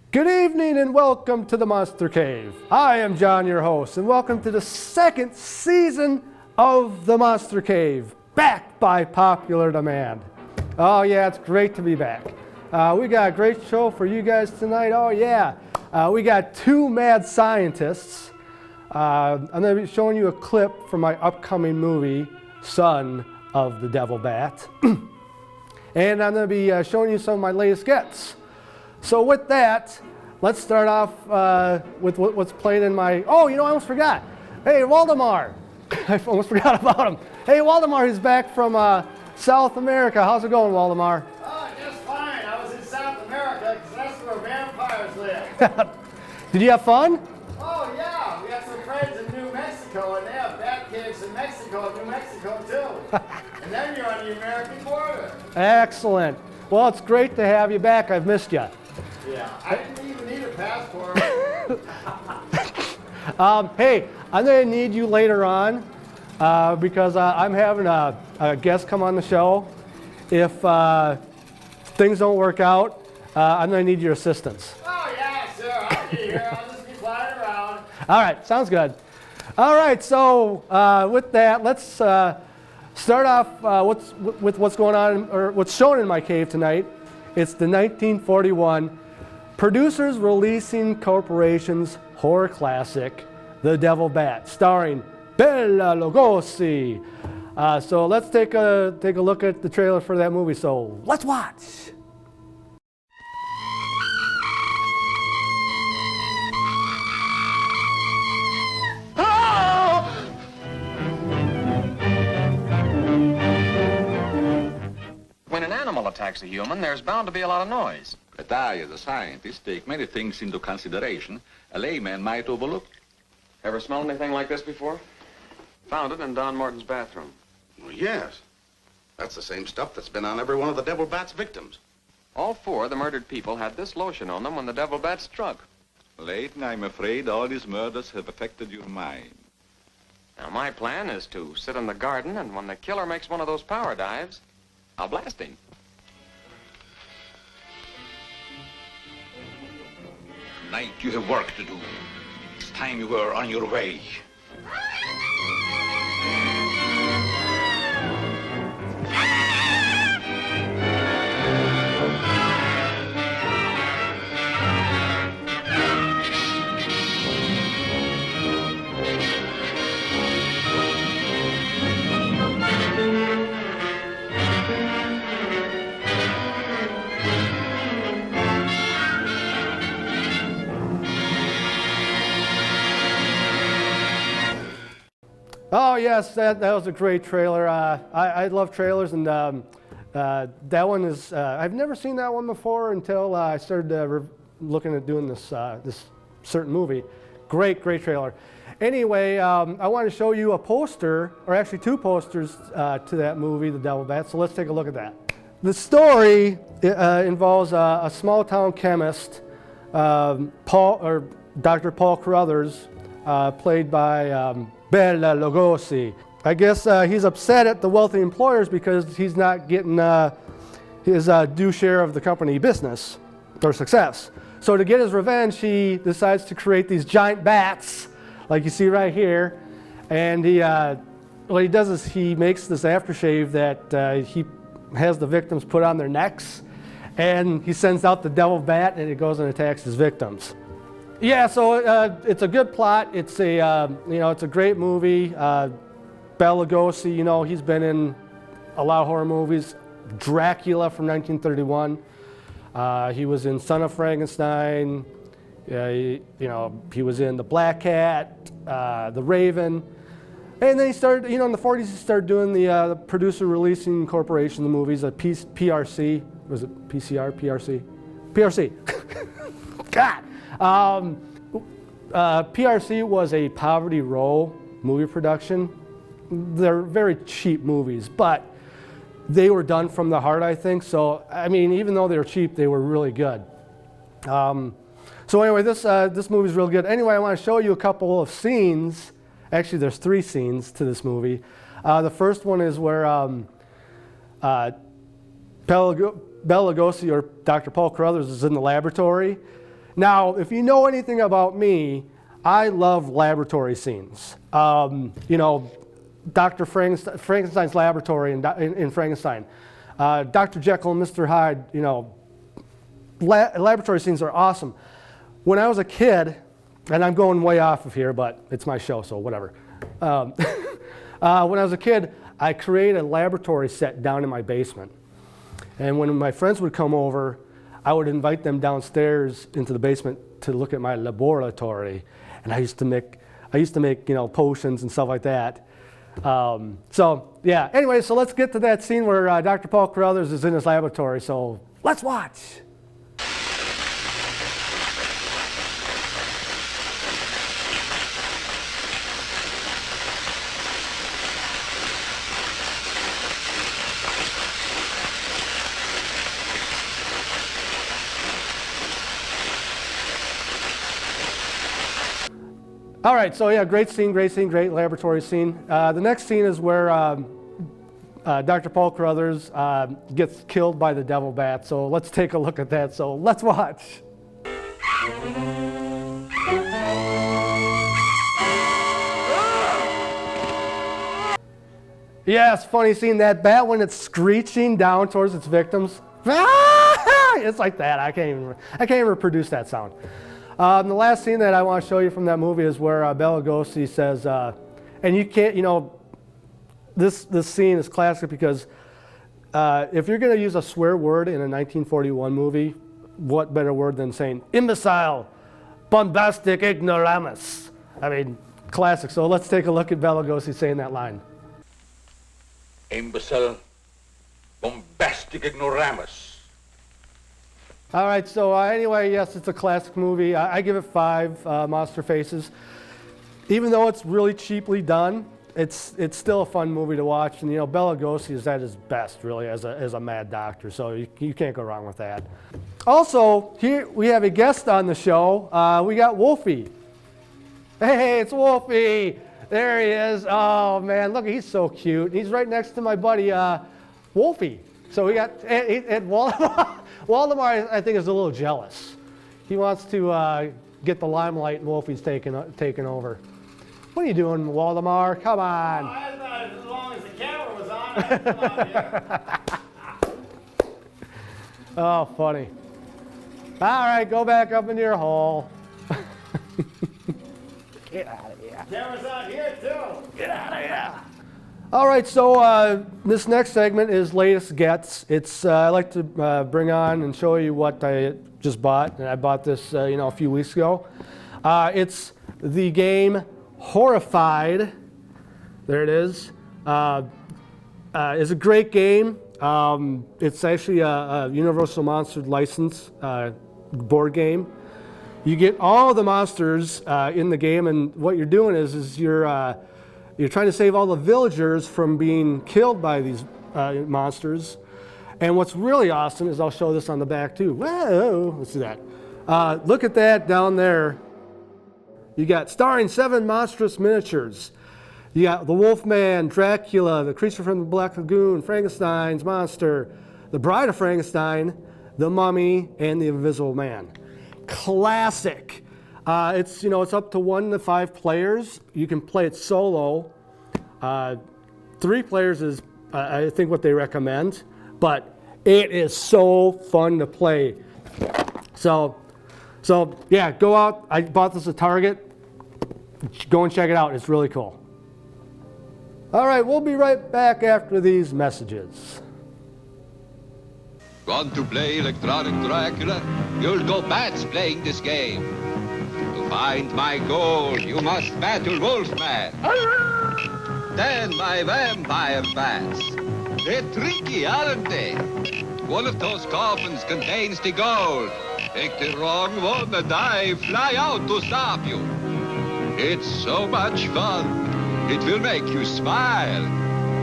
Good evening and welcome to the Monster Cave. I am Jon, your host, and welcome to the second season of the Monster Cave, back by popular demand. Oh yeah, it's great to be back. We got a great show for you guys tonight. Oh yeah, we got two mad scientists. I'm going to be showing you a clip from my upcoming movie, Son of the Devil Bat. And I'm going to be showing you some of my latest gets. So with that, let's start off with what's playing in my... Oh, I almost forgot. Hey, Waldemar. I almost forgot about him. Hey, Waldemar, he's back from South America. How's it going, Waldemar? Oh, just fine. I was in South America because that's where vampires live. Did you have fun? Oh, yeah. We have some friends in New Mexico, and they have bat caves in Mexico and New Mexico, too. And then you're on the American border. Excellent. Well, it's great to have you back. I've missed you. Yeah, I didn't even need a passport. Hey, I'm going to need you later on because I'm having a guest come on the show. If things don't work out, I'm going to need your assistance. Oh, yeah, sure. I'll be here. I'll just be flying around. All right, sounds good. All right, so with that, let's start off with what's going on, or what's shown in my cave tonight. It's the 1941 Producers Releasing Corporation's horror classic, The Devil Bat, starring Bela Lugosi. So let's take a look at the trailer for that movie. So let's watch. When an animal attacks a human, there's bound to be a lot of noise. But I, as a scientist, take many things into consideration a layman might overlook. Ever smelled anything like this before? Found it in Don Morton's bathroom. Well, yes. That's the same stuff that's been on every one of the Devil Bat's victims. All four of the murdered people had this lotion on them when the devil bat struck. Layton, I'm afraid all these murders have affected your mind. Now, my plan is to sit in the garden, and when the killer makes one of those power dives, I'll blast him. Tonight you have work to do. It's time you were on your way. Oh yes, that was a great trailer. I love trailers, and that one is. I've never seen that one before until I started looking at doing this certain movie. Great trailer. Anyway, I want to show you a poster, or actually two posters to that movie, The Devil Bat. So let's take a look at that. The story involves a small town chemist, Dr. Paul Carruthers, played by Bela Lugosi. I guess he's upset at the wealthy employers because he's not getting his due share of the company business or success. So to get his revenge, he decides to create these giant bats, like you see right here. And what he does is he makes this aftershave that he has the victims put on their necks, and he sends out the devil bat, and it goes and attacks his victims. Yeah, so it's a good plot. It's a it's a great movie. Bela Lugosi, he's been in a lot of horror movies. Dracula from 1931. He was in Son of Frankenstein. He was in The Black Cat, The Raven. And then he started, you know, in the 40s, he started doing the producer releasing corporation, the movies, PRC, was it PCR, PRC? PRC. God. PRC was a Poverty Row movie production. They're very cheap movies, but they were done from the heart, I think. So, I mean, even though they were cheap, they were really good. So anyway, this movie is real good. Anyway, I want to show you a couple of scenes. Actually, there's 3 scenes to this movie. The first one is where Bela Lugosi, or Dr. Paul Carruthers, is in the laboratory. Now, if you know anything about me, I love laboratory scenes. You know, Dr. Frankenstein's laboratory in Frankenstein. Dr. Jekyll and Mr. Hyde, you know, laboratory scenes are awesome. When I was a kid, and I'm going way off of here, but it's my show, so whatever. When I was a kid, I created a laboratory set down in my basement. And when my friends would come over, I would invite them downstairs into the basement to look at my laboratory. And I used to make, you know, potions and stuff like that. So yeah, anyway, so let's get to that scene where Dr. Paul Carruthers is in his laboratory. So let's watch. All right, so yeah, great scene, great laboratory scene. The next scene is where Dr. Paul Carruthers gets killed by the devil bat. So let's take a look at that. So let's watch. Yes, funny scene. That bat, when it's screeching down towards its victims, it's like that. I can't even reproduce that sound. The last scene that I want to show you from that movie is where Bela Lugosi says, and you can't, you know, this scene is classic because if you're going to use a swear word in a 1941 movie, what better word than saying imbecile, bombastic ignoramus? I mean, classic. So let's take a look at Bela Lugosi saying that line. Imbecile, bombastic ignoramus. All right, so anyway, yes, it's a classic movie. I give it 5 monster faces. Even though it's really cheaply done, it's still a fun movie to watch. And you know, Bela Lugosi is at his best, really, as a mad doctor. So you can't go wrong with that. Also, here we have a guest on the show. We got Wolfie. Hey, it's Wolfie. There he is. Oh man, look, he's so cute. He's right next to my buddy Wolfie. So we got Waldemar, I think, is a little jealous. He wants to get the limelight, and Wolfie's taking over. What are you doing, Waldemar? Come on. Oh, I thought as long as the camera was on, I'd come out here. Oh, funny. All right, go back up into your hole. Get out of here. Camera's on here, too. Get out of here. All right, so this next segment is Latest Gets. It's I like to bring on and show you what I just bought, and I bought this you know, a few weeks ago. It's the game Horrified. There it is. It's a great game. It's actually a Universal Monsters license board game. You get all the monsters in the game, and what you're doing is you're trying to save all the villagers from being killed by these monsters. And what's really awesome is, I'll show this on the back too. Whoa, let's see that. Look at that down there. You got starring 7 monstrous miniatures. You got the Wolfman, Dracula, the Creature from the Black Lagoon, Frankenstein's monster, the Bride of Frankenstein, the Mummy, and the Invisible Man. Classic. It's, you know, it's up to 1 to 5 players. You can play it solo. 3 players is, I think, what they recommend. But it is so fun to play. So yeah, go out. I bought this at Target. Go and check it out. It's really cool. All right, we'll be right back after these messages. Want to play electronic Dracula? You'll go bats playing this game. To find my goal, you must battle Wolfman. stand my vampire bats. They're tricky, aren't they? One of those coffins contains the gold. Take the wrong one and I fly out to stop you. It's so much fun. It will make you smile.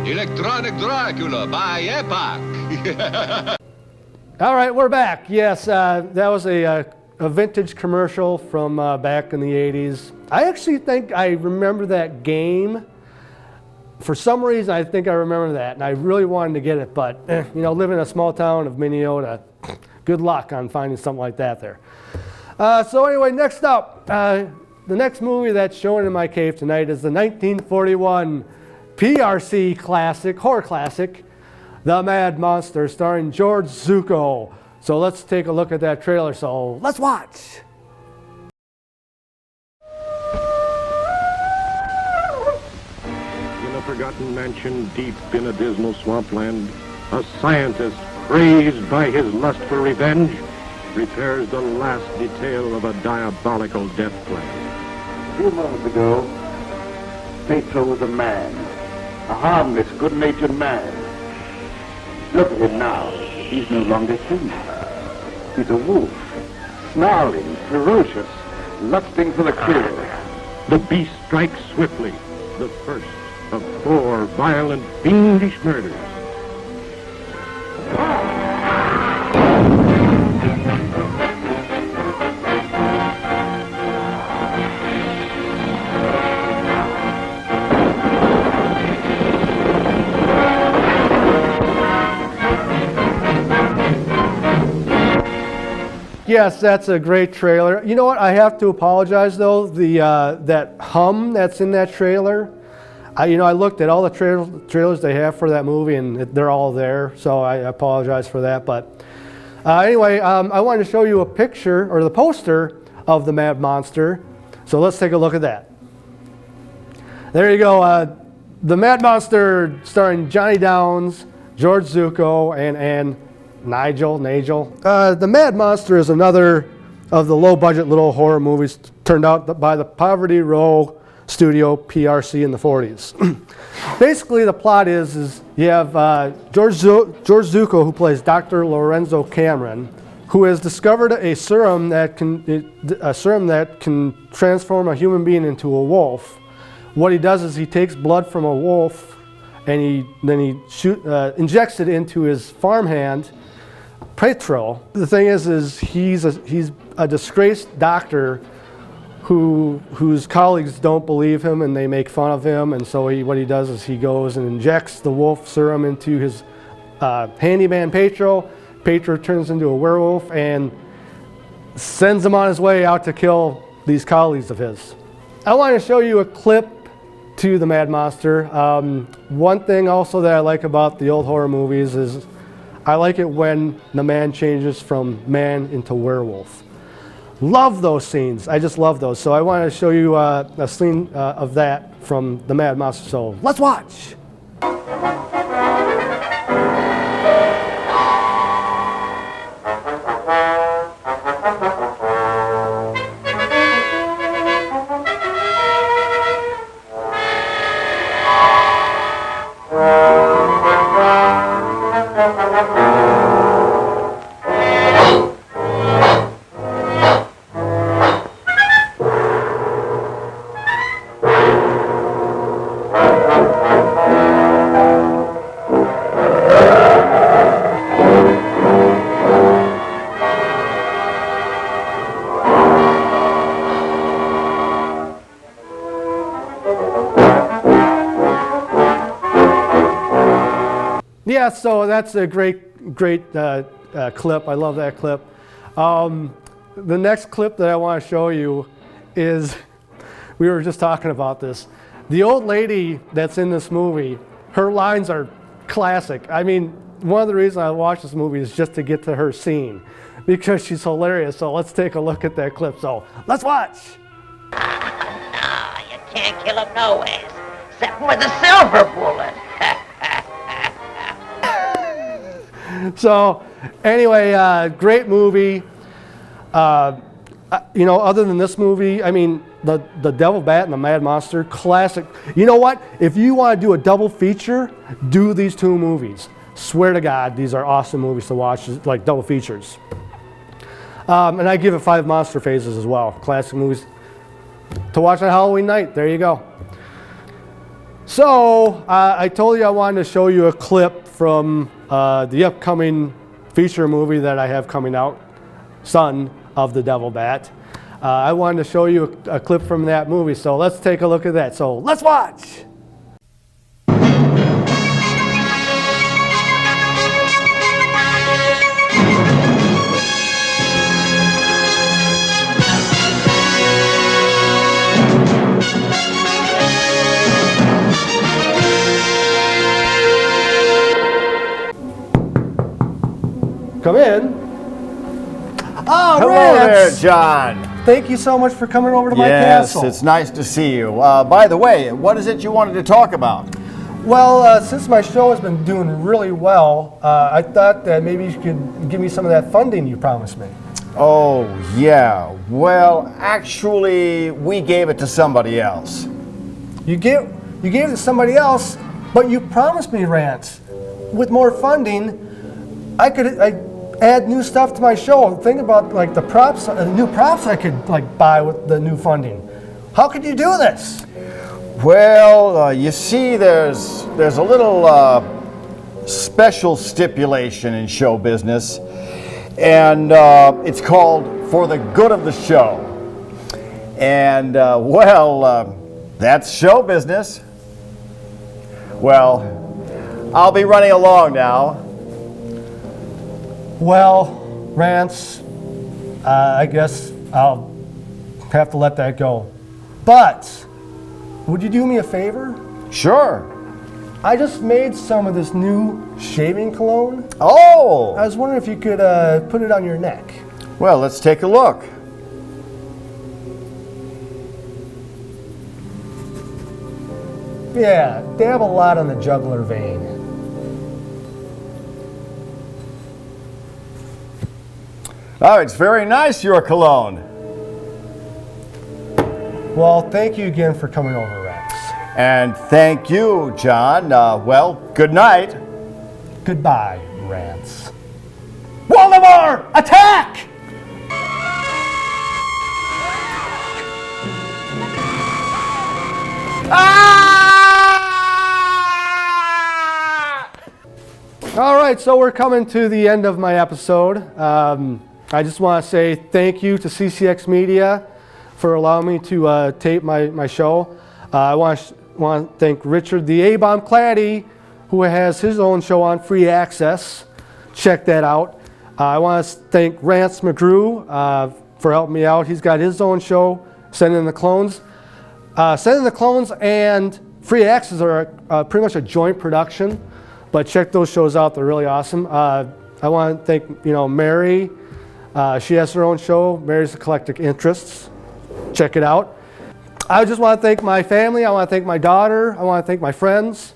Electronic Dracula by Epoch. All right, we're back. Yes, that was a vintage commercial from back in the 80s. I actually think I remember that game. For some reason, I think I remember that, and I really wanted to get it, but you know, living in a small town of Minnesota, good luck on finding something like that there. So anyway, next up, the next movie that's showing in my cave tonight is the 1941 PRC classic, horror classic, The Mad Monster, starring George Zucco. So let's take a look at that trailer. So let's watch. In a forgotten mansion deep in a dismal swampland, a scientist, crazed by his lust for revenge, repairs the last detail of a diabolical death plan. A few moments ago, Petro was a man, a harmless, good-natured man. Look at him now. He's no longer human. He's a wolf, snarling, ferocious, lusting for the kill. The beast strikes swiftly, the first of 4 violent, fiendish murders. Yes, that's a great trailer. You know what? I have to apologize though. That hum that's in that trailer. I looked at all the trailers they have for that movie, and they're all there. So I apologize for that. But anyway, I wanted to show you a picture or the poster of the Mad Monster. So let's take a look at that. There you go. The Mad Monster, starring Johnny Downs, George Zucco, and Nigel. The Mad Monster is another of the low-budget little horror movies turned out by the Poverty Row studio PRC in the 40s. Basically, the plot is you have George Zucco, who plays Dr. Lorenzo Cameron, who has discovered a serum that can transform a human being into a wolf. What he does is he takes blood from a wolf and then he injects it into his farmhand, Petro. The thing is he's a disgraced doctor whose colleagues don't believe him and they make fun of him, and so what he does is he goes and injects the wolf serum into his handyman Petro. Petro turns into a werewolf and sends him on his way out to kill these colleagues of his. I want to show you a clip to the Mad Monster. One thing also that I like about the old horror movies is I like it when the man changes from man into werewolf. Love those scenes. I just love those. So I want to show you a scene of that from the Mad Monster. So let's watch. Yeah, so that's a great clip. I love that clip. The next clip that I want to show you is, we were just talking about this. The old lady that's in this movie, her lines are classic. I mean, one of the reasons I watch this movie is just to get to her scene, because she's hilarious. So let's take a look at that clip. So let's watch. No, you can't kill him nowhere, except with a silver bullet. So anyway, great movie. Other than this movie, I mean, the Devil Bat and the Mad Monster, classic. You know what? If you want to do a double feature, do these two movies. Swear to God, these are awesome movies to watch, like double features. And I give it 5 monster phases as well. Classic movies to watch on Halloween night. There you go. So I told you I wanted to show you a clip from the upcoming feature movie that I have coming out, Son of the Devil Bat. I wanted to show you a clip from that movie, so let's take a look at that. So let's watch. Come in. Oh, Hello Rance. there, John. Thank you so much for coming over to my castle. Yes, it's nice to see you. By the way, what is it you wanted to talk about? Well, since my show has been doing really well, I thought that maybe you could give me some of that funding you promised me. Oh, yeah. Well, actually, we gave it to somebody else. You gave it to somebody else, but you promised me, Rance, with more funding, I add new stuff to my show. Think about like the props, new props I could like buy with the new funding. How could you do this? Well, you see, there's a little special stipulation in show business, and it's called "For the Good of the Show." And that's show business. Well, I'll be running along now. Well, Rance, I guess I'll have to let that go. But would you do me a favor? Sure. I just made some of this new shaving cologne. Oh! I was wondering if you could put it on your neck. Well, let's take a look. Yeah, dab a lot on the jugular vein. Oh, it's very nice, your cologne. Well, thank you again for coming over, Rex. And thank you, John. Well, good night. Goodbye, Rance. Waldemar, attack! All right, so we're coming to the end of my episode. I just want to say thank you to CCX Media for allowing me to tape my show. I want to thank Richard the A-Bomb Claddy, who has his own show on Free Access. Check that out. I want to thank Rance McGrew for helping me out. He's got his own show, Sending the Clones. Sending the Clones and Free Access are pretty much a joint production, but check those shows out. They're really awesome. I want to thank Mary. She has her own show, Mary's Eclectic Interests. Check it out. I just want to thank my family. I want to thank my daughter. I want to thank my friends.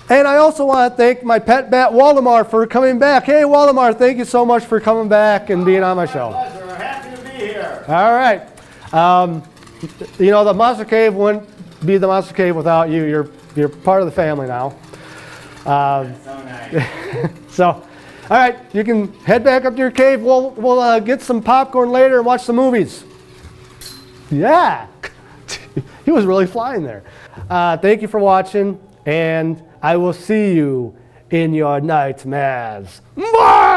And I also want to thank my pet bat, Waldemar, for coming back. Hey, Waldemar, thank you so much for coming back and being on my show. My pleasure. Happy to be here. All right. The Monster Cave wouldn't be the Monster Cave without you. You're part of the family now. So nice. So, all right, you can head back up to your cave. We'll get some popcorn later and watch some movies. Yeah, he was really flying there. Thank you for watching, and I will see you in your nightmares. Mwah!